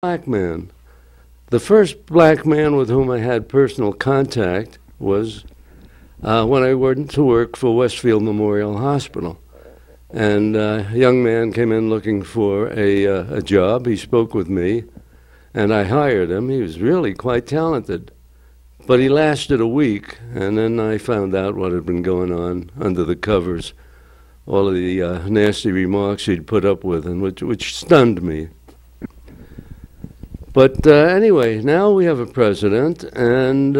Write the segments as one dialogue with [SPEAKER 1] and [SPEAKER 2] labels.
[SPEAKER 1] Black man. The first black man with whom I had personal contact was when I went to work for Westfield Memorial Hospital. And a young man came in looking for a job. He spoke with me, and I hired him. He was really quite talented. But he lasted a week, and then I found out what had been going on under the covers, all of the nasty remarks he'd put up with, and which stunned me. But anyway, now we have a president, and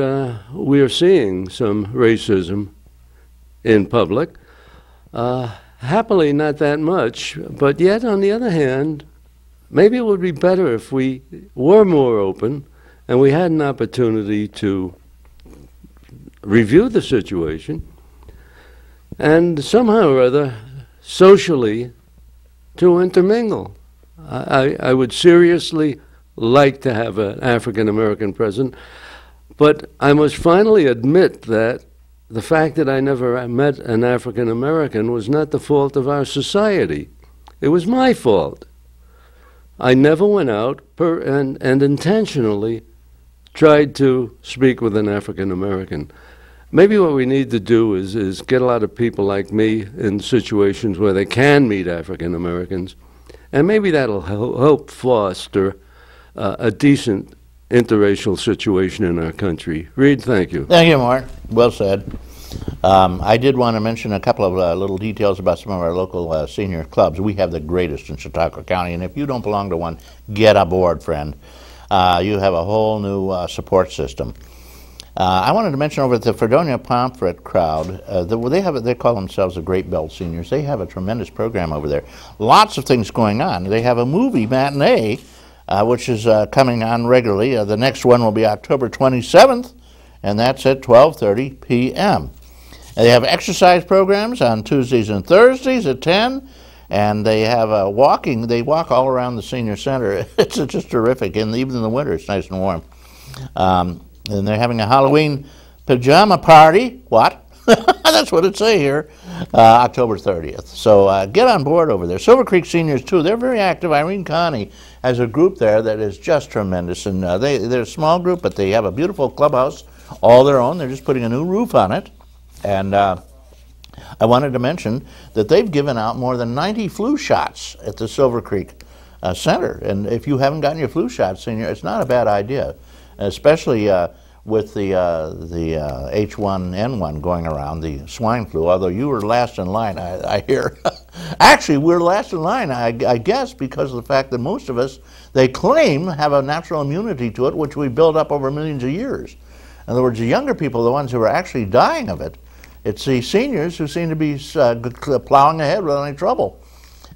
[SPEAKER 1] we are seeing some racism in public. Happily, not that much, but yet, on the other hand, maybe it would be better if we were more open and we had an opportunity to review the situation and somehow or other, socially, to intermingle. I would seriously like to have an African-American president, but I must finally admit that the fact that I never met an African-American was not the fault of our society. It was my fault. I never went out and intentionally tried to speak with an African-American. Maybe what we need to do is get a lot of people like me in situations where they can meet African-Americans, and maybe that'll help foster a decent interracial situation in our country. Reed, thank you.
[SPEAKER 2] Thank you, Mark. Well said. I did want to mention a couple of little details about some of our local senior clubs. We have the greatest in Chautauqua County, and if you don't belong to one, get aboard, friend. You have a whole new support system. I wanted to mention over at the Fredonia Pomfret crowd, they call themselves the Great Belt Seniors. They have a tremendous program over there. Lots of things going on. They have a movie matinee, which is coming on regularly. The next one will be October 27th, and that's at 12:30 p.m. They have exercise programs on Tuesdays and Thursdays at 10, and they have walking. They walk all around the senior center. It's just terrific, and even in the winter, it's nice and warm. And they're having a Halloween pajama party. What? That's what it says here, October 30th. So get on board over there. Silver Creek Seniors, too, they're very active. Irene Connie has a group there that is just tremendous. And they're a small group, but they have a beautiful clubhouse, all their own. They're just putting a new roof on it. And I wanted to mention that they've given out more than 90 flu shots at the Silver Creek Center. And if you haven't gotten your flu shot, senior, it's not a bad idea, especially with the H1N1 going around, the swine flu, although you were last in line, I hear. Actually, we're last in line, I guess, because of the fact that most of us, they claim, have a natural immunity to it, which we built up over millions of years. In other words, the younger people, the ones who are actually dying of it, it's the seniors who seem to be plowing ahead without any trouble.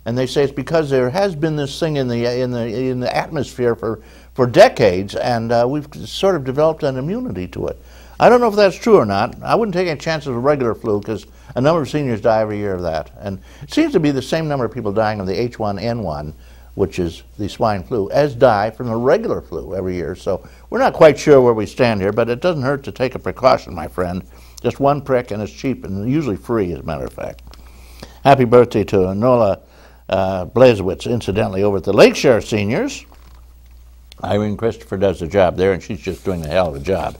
[SPEAKER 2] And they say it's because there has been this thing in the atmosphere for decades, and we've sort of developed an immunity to it. I don't know if that's true or not. I wouldn't take any chances of regular flu because a number of seniors die every year of that. And it seems to be the same number of people dying of the H1N1, which is the swine flu, as die from the regular flu every year. So we're not quite sure where we stand here, but it doesn't hurt to take a precaution, my friend. Just one prick, and it's cheap and usually free, as a matter of fact. Happy birthday to Nola Blazewicz, incidentally, over at the Lakeshore Seniors. Irene Christopher does the job there, and she's just doing a hell of a job.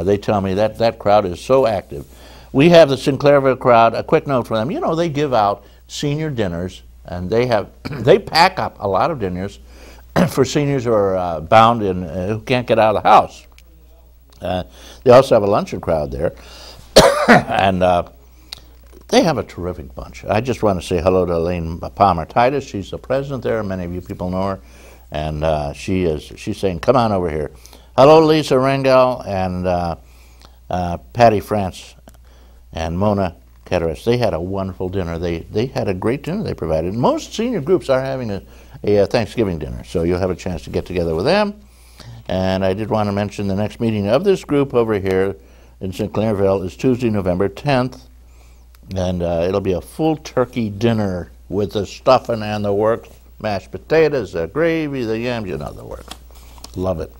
[SPEAKER 2] They tell me that crowd is so active. We have the Sinclairville crowd. A quick note for them. You know, they give out senior dinners, and they pack up a lot of dinners for seniors who are bound in, who can't get out of the house. They also have a luncheon crowd there, and they have a terrific bunch. I just want to say hello to Elaine Palmer-Titus. She's the president there. Many of you people know her. And she's saying, come on over here. Hello, Lisa Rangel and Patty France and Mona Ketteris. They had a wonderful dinner. They had a great dinner they provided. Most senior groups are having a Thanksgiving dinner, so you'll have a chance to get together with them. And I did want to mention the next meeting of this group over here in Sinclairville is Tuesday, November 10th. And it'll be a full turkey dinner with the stuffing and the works. Mashed potatoes, the gravy, the yams, you know the work. Love it.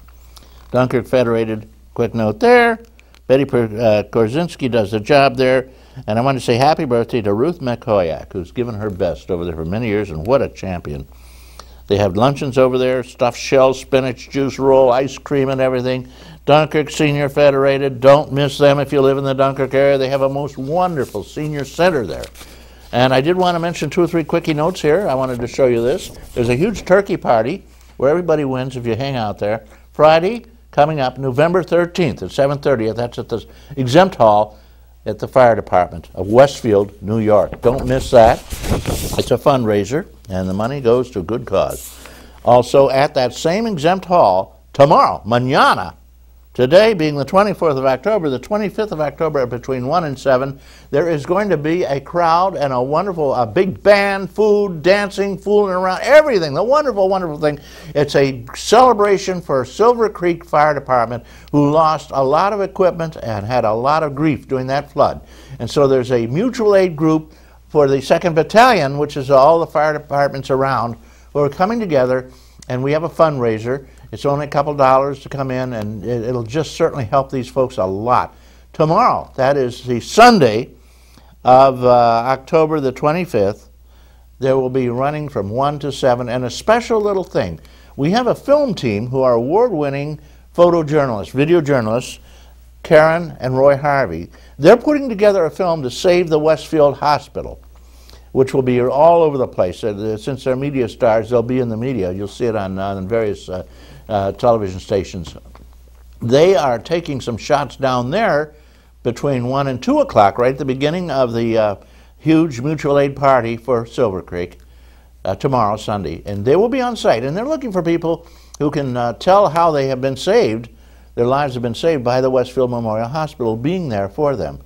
[SPEAKER 2] Dunkirk Federated, quick note there. Betty Korzinski does the job there. And I want to say happy birthday to Ruth McCoyak, who's given her best over there for many years, and what a champion. They have luncheons over there, stuffed shells, spinach, juice roll, ice cream and everything. Dunkirk Senior Federated, don't miss them if you live in the Dunkirk area. They have a most wonderful senior center there. And I did want to mention 2 or 3 quickie notes here. I wanted to show you this. There's a huge turkey party where everybody wins if you hang out there. Friday, coming up, November 13th at 7:30. That's at the Exempt Hall at the Fire Department of Westfield, New York. Don't miss that. It's a fundraiser, and the money goes to a good cause. Also, at that same Exempt Hall, tomorrow, mañana, today being the 24th of October, the 25th of October between 1 and 7, there is going to be a crowd and a big band, food, dancing, fooling around, everything, the wonderful, wonderful thing. It's a celebration for Silver Creek Fire Department, who lost a lot of equipment and had a lot of grief during that flood. And so there's a mutual aid group for the 2nd Battalion, which is all the fire departments around, who are coming together, and we have a fundraiser. It's only a couple dollars to come in, and it'll just certainly help these folks a lot. Tomorrow, that is the Sunday of October the 25th, there will be running from 1 to 7, and a special little thing. We have a film team who are award-winning photojournalists, video journalists, Karen and Roy Harvey. They're putting together a film to save the Westfield Hospital, which will be all over the place. Since they're media stars, they'll be in the media. You'll see it on various television stations. They are taking some shots down there between 1 and 2 o'clock, right at the beginning of the huge mutual aid party for Silver Creek tomorrow, Sunday. And they will be on site, and they're looking for people who can tell how they have been saved, their lives have been saved by the Westfield Memorial Hospital being there for them.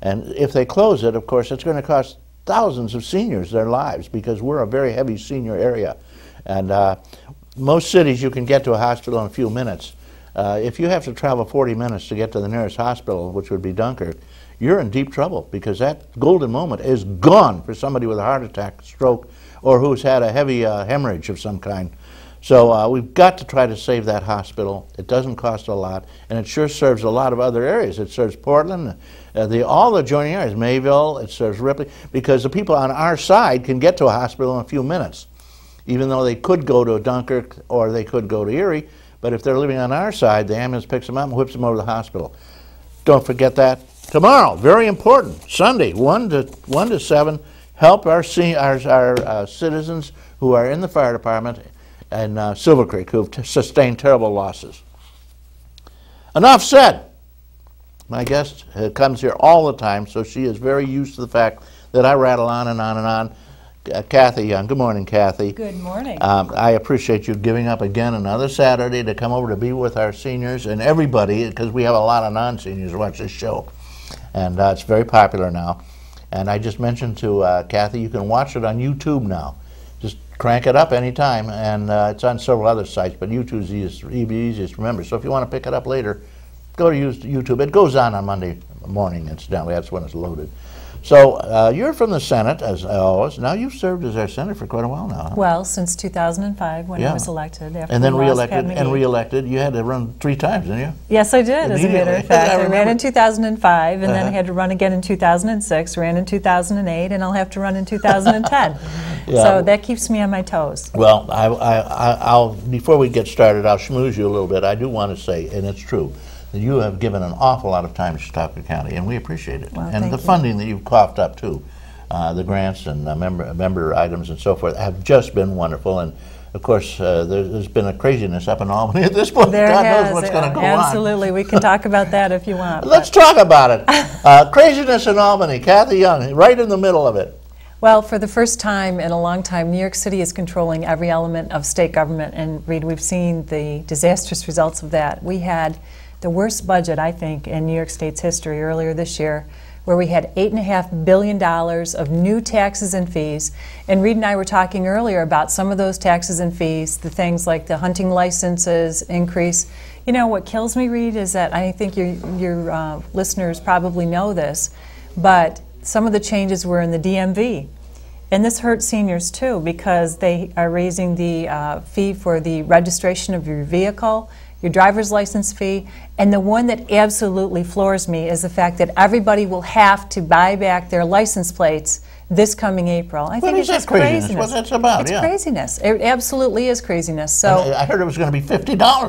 [SPEAKER 2] And if they close it, of course, it's going to cost thousands of seniors their lives, because we're a very heavy senior area. And most cities you can get to a hospital in a few minutes. If you have to travel 40 minutes to get to the nearest hospital, which would be Dunkirk, you're in deep trouble, because that golden moment is gone for somebody with a heart attack, stroke, or who's had a heavy hemorrhage of some kind. So we've got to try to save that hospital. It doesn't cost a lot, and it sure serves a lot of other areas. It serves Portland, all the adjoining areas, Mayville, it serves Ripley, because the people on our side can get to a hospital in a few minutes, even though they could go to Dunkirk or they could go to Erie. But if they're living on our side, the ambulance picks them up and whips them over to the hospital. Don't forget that. Tomorrow, very important, Sunday, 1 to 7, help our citizens who are in the fire department and Silver Creek, who have sustained terrible losses. Enough said. My guest comes here all the time, so she is very used to the fact that I rattle on and on and on. Cathy Young. Good morning, Cathy.
[SPEAKER 3] Good morning.
[SPEAKER 2] I appreciate you giving up again another Saturday to come over to be with our seniors and everybody, because we have a lot of non-seniors who watch this show. And it's very popular now. And I just mentioned to Cathy, you can watch it on YouTube now. Just crank it up anytime, and it's on several other sites, but YouTube's easiest to remember. So if you want to pick it up later, go to YouTube. It goes on Monday morning, incidentally. That's when it's loaded. So you're from the Senate, as always. Now you've served as our senator for quite a while now. Huh?
[SPEAKER 3] Well, since 2005, when I was elected.
[SPEAKER 2] And then re-elected. You had to run 3 times, didn't you?
[SPEAKER 3] Yes, I did, as a matter of fact. I ran in 2005, and then I had to run again in 2006, ran in 2008, and I'll have to run in 2010. So that keeps me on my toes.
[SPEAKER 2] Well, I'll before we get started, I'll schmooze you a little bit. I do want to say, and it's true, that you have given an awful lot of time to Chautauqua County, and we appreciate it.
[SPEAKER 3] Well,
[SPEAKER 2] and the funding that you've coughed up too, the grants and member items and so forth, have just been wonderful. And of course, there's been a craziness up in Albany at this point.
[SPEAKER 3] There
[SPEAKER 2] God
[SPEAKER 3] has,
[SPEAKER 2] knows what's going to go
[SPEAKER 3] absolutely. We can talk about that if you want.
[SPEAKER 2] Let's talk about it. Craziness in Albany. Cathy Young, right in the middle of it.
[SPEAKER 3] Well, for the first time in a long time, New York City is controlling every element of state government, and Reed, we've seen the disastrous results of that. We had the worst budget, I think, in New York State's history earlier this year, where we had $8.5 billion of new taxes and fees. And Reed and I were talking earlier about some of those taxes and fees, the things like the hunting licenses increase. You know, what kills me, Reed, is that I think your listeners probably know this, but some of the changes were in the DMV. And this hurts seniors too, because they are raising the fee for the registration of your vehicle, your driver's license fee, and the one that absolutely floors me is the fact that everybody will have to buy back their license plates this coming April. I think it's just
[SPEAKER 2] craziness.
[SPEAKER 3] craziness.
[SPEAKER 2] What that's about,
[SPEAKER 3] It's
[SPEAKER 2] yeah.
[SPEAKER 3] craziness. It absolutely is craziness. So
[SPEAKER 2] I heard it was going to be $50.